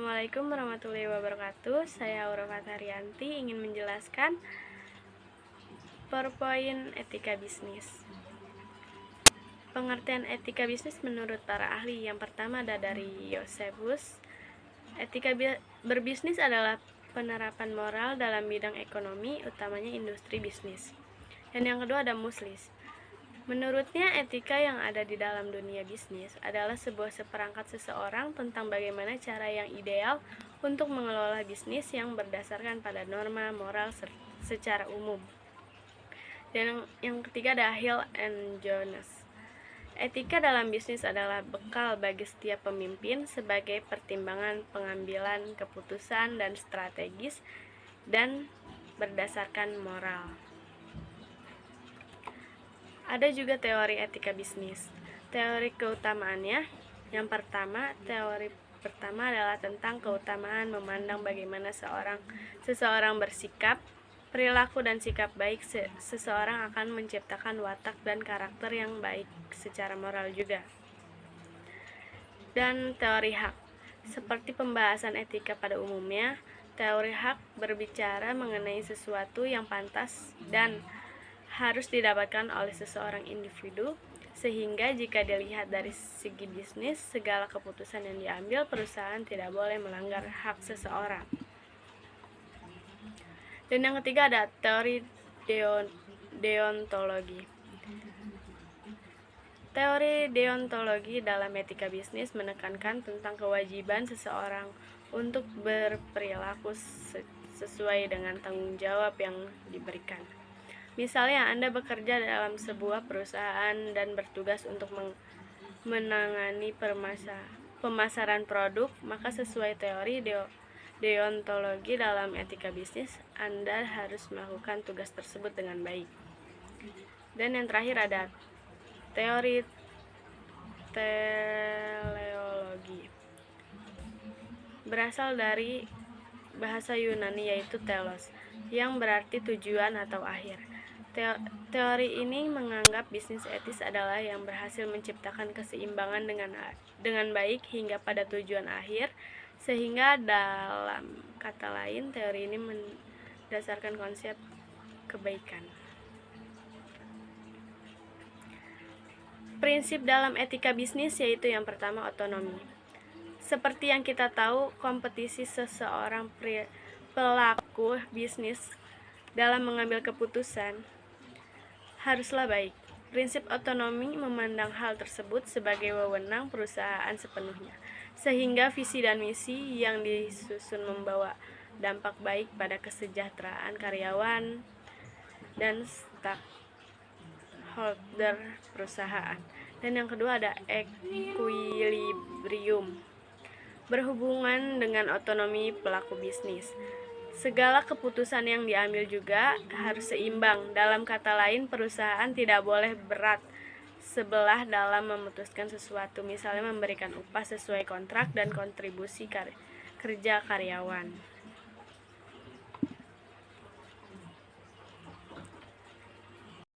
Assalamualaikum warahmatullahi wabarakatuh. Saya Aura Fatarianti ingin menjelaskan PowerPoint etika bisnis. Pengertian etika bisnis menurut para ahli yang pertama ada dari Josephus. Etika berbisnis adalah penerapan moral dalam bidang ekonomi, utamanya industri bisnis. Dan yang kedua ada Muslis. Menurutnya, etika yang ada di dalam dunia bisnis adalah sebuah seperangkat seseorang tentang bagaimana cara yang ideal untuk mengelola bisnis yang berdasarkan pada norma moral secara umum. Dan yang ketiga ada Hill and Jones. Etika dalam bisnis adalah bekal bagi setiap pemimpin sebagai pertimbangan pengambilan keputusan dan strategis dan berdasarkan moral. Ada juga teori etika bisnis. Teori keutamaannya, yang pertama, teori pertama adalah tentang keutamaan memandang bagaimana seseorang bersikap, perilaku dan sikap baik seseorang akan menciptakan watak dan karakter yang baik secara moral juga. Dan teori hak. Seperti pembahasan etika pada umumnya, teori hak berbicara mengenai sesuatu yang pantas dan harus didapatkan oleh seseorang individu, sehingga jika dilihat dari segi bisnis, segala keputusan yang diambil perusahaan tidak boleh melanggar hak seseorang. Dan yang ketiga ada teori deontologi. Teori deontologi dalam etika bisnis menekankan tentang kewajiban seseorang untuk berperilaku sesuai dengan tanggung jawab yang diberikan. Misalnya, Anda bekerja dalam sebuah perusahaan dan bertugas untuk menangani pemasaran produk, maka sesuai teori deontologi dalam etika bisnis, Anda harus melakukan tugas tersebut dengan baik. Dan yang terakhir ada teori teleologi. Berasal dari bahasa Yunani yaitu telos, yang berarti tujuan atau akhir. Teori ini menganggap bisnis etis adalah yang berhasil menciptakan keseimbangan dengan baik hingga pada tujuan akhir, sehingga dalam kata lain teori ini mendasarkan konsep kebaikan. Prinsip dalam etika bisnis yaitu yang pertama otonomi. Seperti yang kita tahu, kompetisi seseorang pelaku bisnis dalam mengambil keputusan haruslah baik. Prinsip otonomi memandang hal tersebut sebagai wewenang perusahaan sepenuhnya, sehingga visi dan misi yang disusun membawa dampak baik pada kesejahteraan karyawan dan stakeholder perusahaan. Dan yang kedua ada equilibrium. Berhubungan dengan otonomi pelaku bisnis, segala keputusan yang diambil juga harus seimbang. Dalam kata lain, perusahaan tidak boleh berat sebelah dalam memutuskan sesuatu, misalnya memberikan upah sesuai kontrak dan kontribusi kerja karyawan.